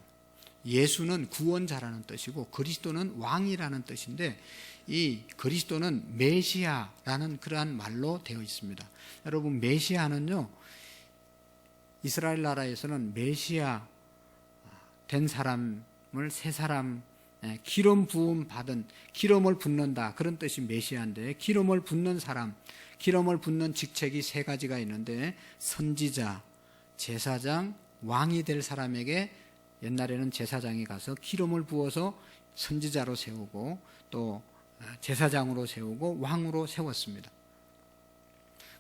예수는 구원자라는 뜻이고 그리스도는 왕이라는 뜻인데 이 그리스도는 메시아라는 그러한 말로 되어 있습니다. 여러분, 메시아는요, 이스라엘 나라에서는 메시아 된 사람을 새 사람, 기름 부음 받은, 기름을 붓는다, 그런 뜻이 메시아인데, 기름을 붓는 사람, 기름을 붓는 직책이 세 가지가 있는데, 선지자, 제사장, 왕이 될 사람에게 옛날에는 제사장이 가서 기름을 부어서 선지자로 세우고 또 제사장으로 세우고 왕으로 세웠습니다.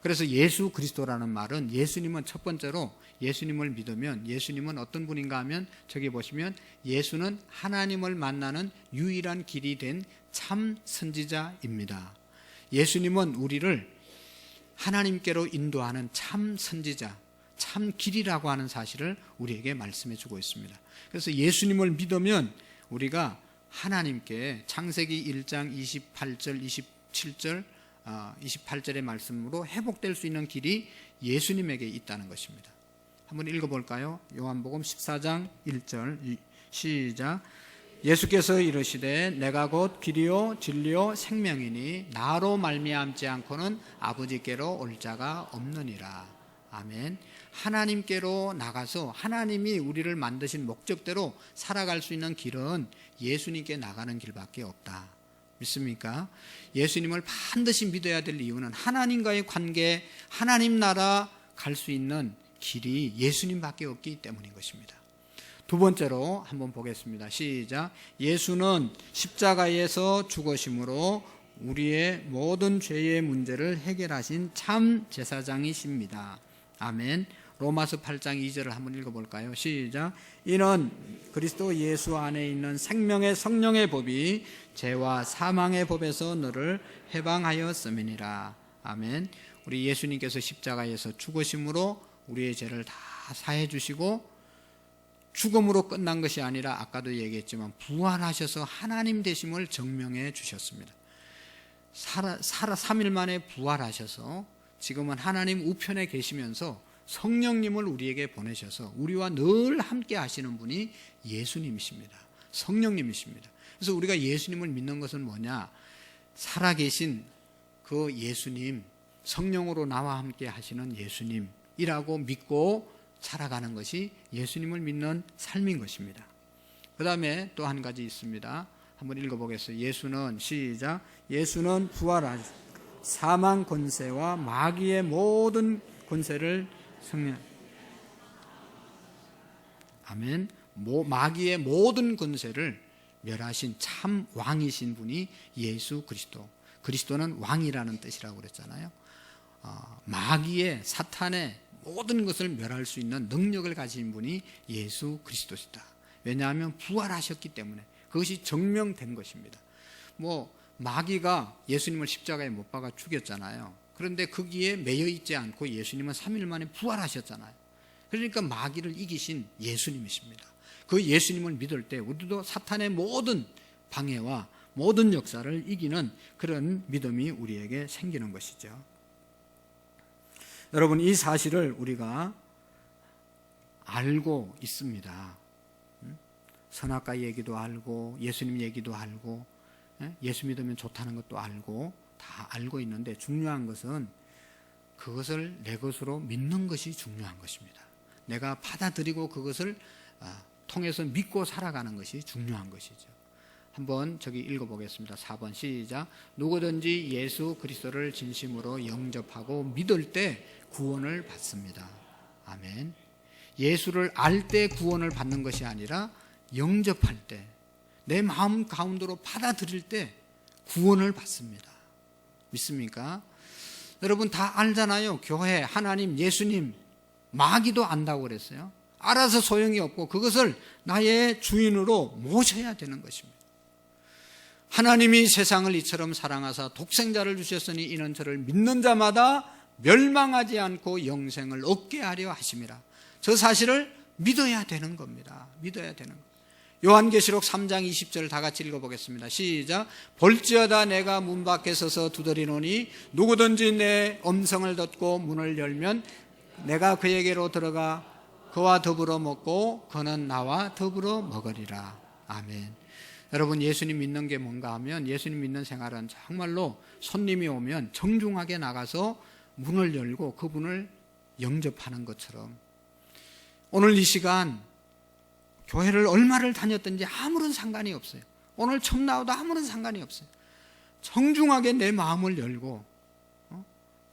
그래서 예수 그리스도라는 말은, 예수님은 첫 번째로 예수님을 믿으면, 예수님은 어떤 분인가 하면 저기 보시면 예수는 하나님을 만나는 유일한 길이 된 참 선지자입니다. 예수님은 우리를 하나님께로 인도하는 참 선지자, 참 길이라고 하는 사실을 우리에게 말씀해 주고 있습니다. 그래서 예수님을 믿으면 우리가 하나님께 창세기 1장 28절 27절 28절의 말씀으로 회복될 수 있는 길이 예수님에게 있다는 것입니다. 한번 읽어볼까요? 요한복음 14장 1절 시작. 예수께서 이르시되 내가 곧 길이요 진리요 생명이니 나로 말미암지 않고는 아버지께로 올 자가 없느니라. 아멘. 하나님께로 나가서 하나님이 우리를 만드신 목적대로 살아갈 수 있는 길은 예수님께 나가는 길밖에 없다. 믿습니까? 예수님을 반드시 믿어야 될 이유는 하나님과의 관계, 하나님 나라 갈 수 있는 길이 예수님밖에 없기 때문인 것입니다. 두 번째로 한번 보겠습니다. 시작. 예수는 십자가에서 죽으심으로 우리의 모든 죄의 문제를 해결하신 참 제사장이십니다. 아멘. 로마서 8장 2절을 한번 읽어볼까요? 시작. 이는 그리스도 예수 안에 있는 생명의 성령의 법이 죄와 사망의 법에서 너를 해방하였음이니라. 아멘. 우리 예수님께서 십자가에서 죽으심으로 우리의 죄를 다 사해 주시고 죽음으로 끝난 것이 아니라 아까도 얘기했지만 부활하셔서 하나님 되심을 증명해 주셨습니다. 3일 만에 부활하셔서 지금은 하나님 우편에 계시면서 성령님을 우리에게 보내셔서 우리와 늘 함께 하시는 분이 예수님이십니다. 성령님이십니다. 그래서 우리가 예수님을 믿는 것은 뭐냐? 살아계신 그 예수님, 성령으로 나와 함께 하시는 예수님이라고 믿고 살아가는 것이 예수님을 믿는 삶인 것입니다. 그 다음에 또 한 가지 있습니다. 한번 읽어보겠어요. 예수는 시작. 예수는 부활하셔서 사망 권세와 마귀의 모든 권세를 아멘. 마귀의 모든 권세를 멸하신 참 왕이신 분이 예수 그리스도. 그리스도는 왕이라는 뜻이라고 그랬잖아요. 마귀의 사탄의 모든 것을 멸할 수 있는 능력을 가진 분이 예수 그리스도시다. 왜냐하면 부활하셨기 때문에 그것이 증명된 것입니다. 마귀가 예수님을 십자가에 못 박아 죽였잖아요. 그런데 거기에 매여 있지 않고 예수님은 3일 만에 부활하셨잖아요. 그러니까 마귀를 이기신 예수님이십니다. 그 예수님을 믿을 때 우리도 사탄의 모든 방해와 모든 역사를 이기는 그런 믿음이 우리에게 생기는 것이죠. 여러분, 이 사실을 우리가 알고 있습니다. 선악과 얘기도 알고 예수님 얘기도 알고 예수 믿으면 좋다는 것도 알고 다 알고 있는데 중요한 것은 그것을 내 것으로 믿는 것이 중요한 것입니다. 내가 받아들이고 그것을 통해서 믿고 살아가는 것이 중요한 것이죠. 한번 저기 읽어보겠습니다. 4번 시작. 누구든지 예수 그리스도를 진심으로 영접하고 믿을 때 구원을 받습니다. 아멘. 예수를 알 때 구원을 받는 것이 아니라 영접할 때, 내 마음 가운데로 받아들일 때 구원을 받습니다. 믿습니까? 여러분 다 알잖아요. 교회, 하나님, 예수님, 마귀도 안다고 그랬어요. 알아서 소용이 없고 그것을 나의 주인으로 모셔야 되는 것입니다. 하나님이 세상을 이처럼 사랑하사 독생자를 주셨으니 이는 저를 믿는 자마다 멸망하지 않고 영생을 얻게 하려 하심이라. 저 사실을 믿어야 되는 겁니다. 믿어야 되는 겁니다. 요한계시록 3장 20절 다 같이 읽어보겠습니다. 시작. 볼지어다 내가 문 밖에 서서 두드리노니 누구든지 내 음성을 듣고 문을 열면 내가 그에게로 들어가 그와 더불어 먹고 그는 나와 더불어 먹으리라. 아멘. 여러분, 예수님 믿는 게 뭔가 하면, 예수님 믿는 생활은 정말로 손님이 오면 정중하게 나가서 문을 열고 그분을 영접하는 것처럼, 오늘 이 시간 교회를 얼마를 다녔든지 아무런 상관이 없어요. 오늘 처음 나와도 아무런 상관이 없어요. 정중하게 내 마음을 열고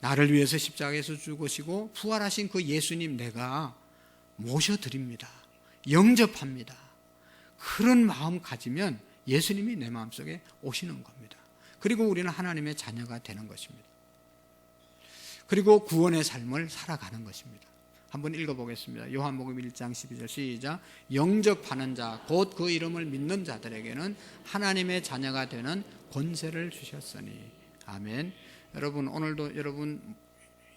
나를 위해서 십자가에서 죽으시고 부활하신 그 예수님 내가 모셔드립니다. 영접합니다. 그런 마음 가지면 예수님이 내 마음속에 오시는 겁니다. 그리고 우리는 하나님의 자녀가 되는 것입니다. 그리고 구원의 삶을 살아가는 것입니다. 한번 읽어보겠습니다. 요한복음 1장 12절 시작. 영접하는 자 곧 그 이름을 믿는 자들에게는 하나님의 자녀가 되는 권세를 주셨으니. 아멘. 여러분, 오늘도 여러분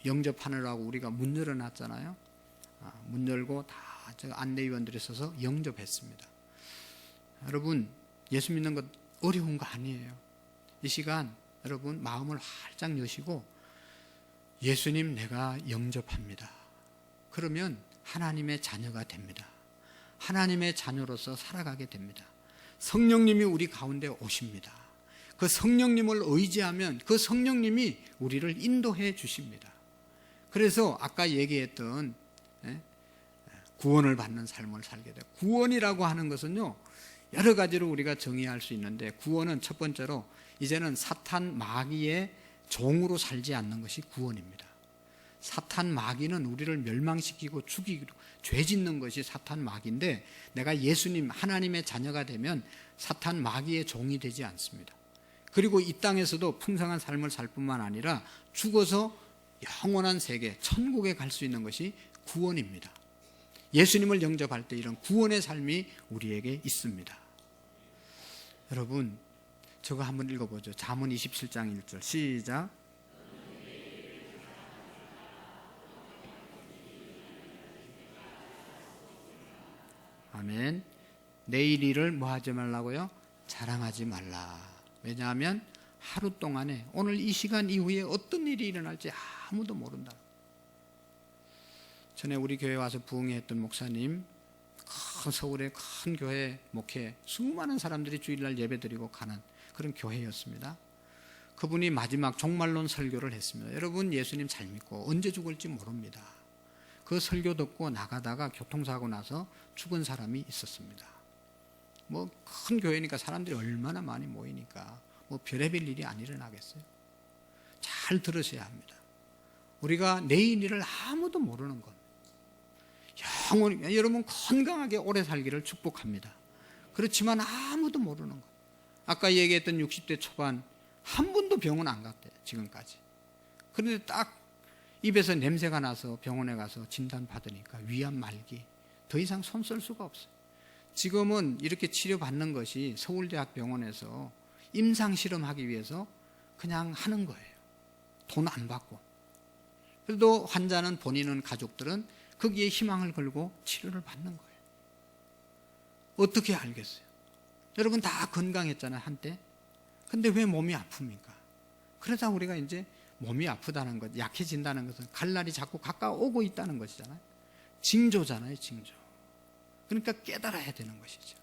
영접하느라고 우리가 문 열어놨잖아요. 문 열고 다 안내위원들이 있어서 영접했습니다. 여러분, 예수 믿는 것 어려운 거 아니에요. 이 시간 여러분 마음을 활짝 여시고 예수님 내가 영접합니다. 그러면 하나님의 자녀가 됩니다. 하나님의 자녀로서 살아가게 됩니다. 성령님이 우리 가운데 오십니다. 그 성령님을 의지하면 그 성령님이 우리를 인도해 주십니다. 그래서 아까 얘기했던 구원을 받는 삶을 살게 돼요. 구원이라고 하는 것은요, 여러 가지로 우리가 정의할 수 있는데, 구원은 첫 번째로 이제는 사탄 마귀의 종으로 살지 않는 것이 구원입니다. 사탄 마귀는 우리를 멸망시키고 죽이고 죄 짓는 것이 사탄 마귀인데, 내가 예수님 하나님의 자녀가 되면 사탄 마귀의 종이 되지 않습니다. 그리고 이 땅에서도 풍성한 삶을 살 뿐만 아니라 죽어서 영원한 세계 천국에 갈 수 있는 것이 구원입니다. 예수님을 영접할 때 이런 구원의 삶이 우리에게 있습니다. 여러분, 저거 한번 읽어보죠. 잠언 27장 1절 시작. 아멘. 내일 일을 뭐 하지 말라고요? 자랑하지 말라. 왜냐하면 하루 동안에 오늘 이 시간 이후에 어떤 일이 일어날지 아무도 모른다. 전에 우리 교회 와서 부흥회했던 목사님, 서울의 큰 교회 목회, 수많은 사람들이 주일날 예배드리고 가는 그런 교회였습니다. 그분이 마지막 종말론 설교를 했습니다. 여러분, 예수님 잘 믿고 언제 죽을지 모릅니다. 그 설교 듣고 나가다가 교통사고 나서 죽은 사람이 있었습니다. 뭐 큰 교회니까 사람들이 얼마나 많이 모이니까 뭐 별의별 일이 안 일어나겠어요. 잘 들으셔야 합니다. 우리가 내일 일을 아무도 모르는 것. 영원히 여러분 건강하게 오래 살기를 축복합니다. 그렇지만 아무도 모르는 것. 아까 얘기했던 60대 초반 한 번도 병원 안 갔대요, 지금까지. 그런데 딱 입에서 냄새가 나서 병원에 가서 진단 받으니까 위암 말기, 더 이상 손 쓸 수가 없어요. 지금은 이렇게 치료받는 것이 서울대학병원에서 임상실험하기 위해서 그냥 하는 거예요. 돈 안 받고. 그래도 환자는 본인은 가족들은 거기에 희망을 걸고 치료를 받는 거예요. 어떻게 알겠어요? 여러분 다 건강했잖아요, 한때. 근데 왜 몸이 아픕니까? 그러다 우리가 이제 몸이 아프다는 것, 약해진다는 것은 갈 날이 자꾸 가까워오고 있다는 것이잖아요. 징조잖아요, 징조. 그러니까 깨달아야 되는 것이죠.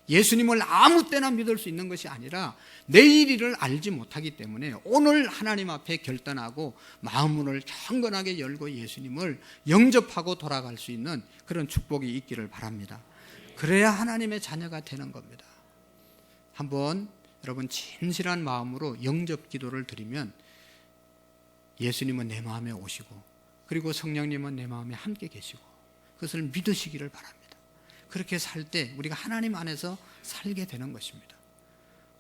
예수님을 아무 때나 믿을 수 있는 것이 아니라 내일 일을 알지 못하기 때문에 오늘 하나님 앞에 결단하고 마음문을 경건하게 열고 예수님을 영접하고 돌아갈 수 있는 그런 축복이 있기를 바랍니다. 그래야 하나님의 자녀가 되는 겁니다. 한번 여러분 진실한 마음으로 영접 기도를 드리면 예수님은 내 마음에 오시고 그리고 성령님은 내 마음에 함께 계시고 그것을 믿으시기를 바랍니다. 그렇게 살 때 우리가 하나님 안에서 살게 되는 것입니다.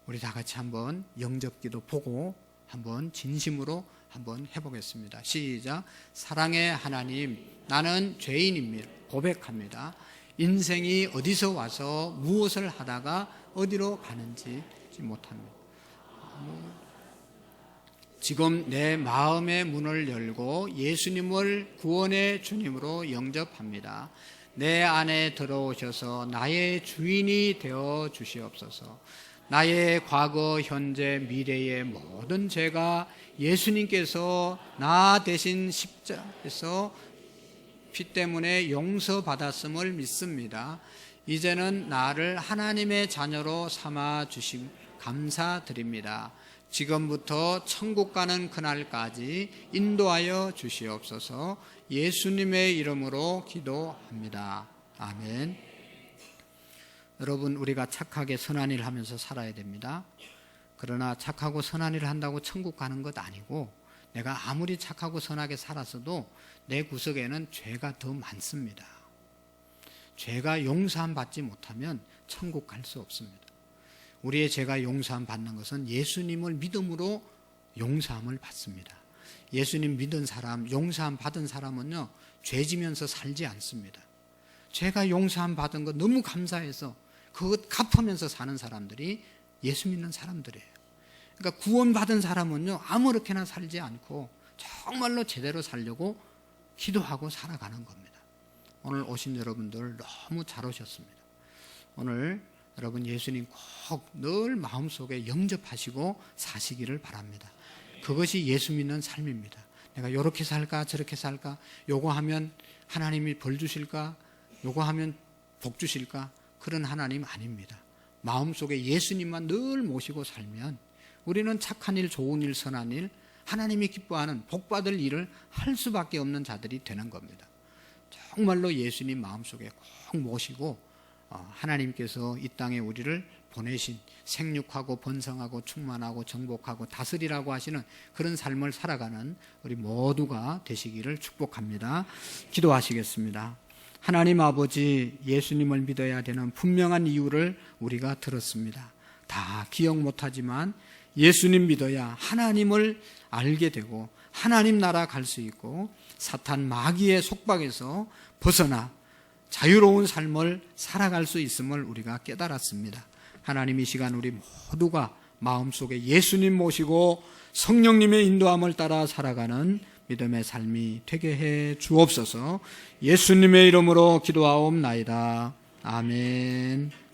우리 다 같이 한번 영접기도 보고 한번 진심으로 한번 해보겠습니다. 시작. 사랑의 하나님, 나는 죄인입니다. 고백합니다. 인생이 어디서 와서 무엇을 하다가 어디로 가는지 못합니다. 지금 내 마음의 문을 열고 예수님을 구원의 주님으로 영접합니다. 내 안에 들어오셔서 나의 주인이 되어 주시옵소서. 나의 과거, 현재, 미래의 모든 죄가 예수님께서 나 대신 십자가에서 피 때문에 용서받았음을 믿습니다. 이제는 나를 하나님의 자녀로 삼아 주심 감사드립니다. 지금부터 천국 가는 그날까지 인도하여 주시옵소서. 예수님의 이름으로 기도합니다. 아멘. 여러분, 우리가 착하게 선한 일 하면서 살아야 됩니다. 그러나 착하고 선한 일을 한다고 천국 가는 것 아니고, 내가 아무리 착하고 선하게 살았어도 내 구석에는 죄가 더 많습니다. 죄가 용서함 받지 못하면 천국 갈 수 없습니다. 우리의 죄가 용서함 받는 것은 예수님을 믿음으로 용서함을 받습니다. 예수님 믿은 사람, 용서함 받은 사람은요, 죄 지면서 살지 않습니다. 죄가 용서함 받은 거 너무 감사해서 그것 갚으면서 사는 사람들이 예수 믿는 사람들이에요. 그러니까 구원받은 사람은요, 아무렇게나 살지 않고 정말로 제대로 살려고 기도하고 살아가는 겁니다. 오늘 오신 여러분들 너무 잘 오셨습니다. 오늘 여러분 예수님 꼭 늘 마음속에 영접하시고 사시기를 바랍니다. 그것이 예수 믿는 삶입니다. 내가 이렇게 살까 저렇게 살까, 요거 하면 하나님이 벌 주실까, 요거 하면 복 주실까, 그런 하나님 아닙니다. 마음속에 예수님만 늘 모시고 살면 우리는 착한 일, 좋은 일, 선한 일, 하나님이 기뻐하는 복 받을 일을 할 수밖에 없는 자들이 되는 겁니다. 정말로 예수님 마음속에 꼭 모시고 하나님께서 이 땅에 우리를 보내신 생육하고 번성하고 충만하고 정복하고 다스리라고 하시는 그런 삶을 살아가는 우리 모두가 되시기를 축복합니다. 기도하시겠습니다. 하나님 아버지, 예수님을 믿어야 되는 분명한 이유를 우리가 들었습니다. 다 기억 못하지만 예수님 믿어야 하나님을 알게 되고 하나님 나라 갈 수 있고 사탄 마귀의 속박에서 벗어나 자유로운 삶을 살아갈 수 있음을 우리가 깨달았습니다. 하나님, 이 시간 우리 모두가 마음속에 예수님 모시고 성령님의 인도함을 따라 살아가는 믿음의 삶이 되게 해 주옵소서. 예수님의 이름으로 기도하옵나이다. 아멘.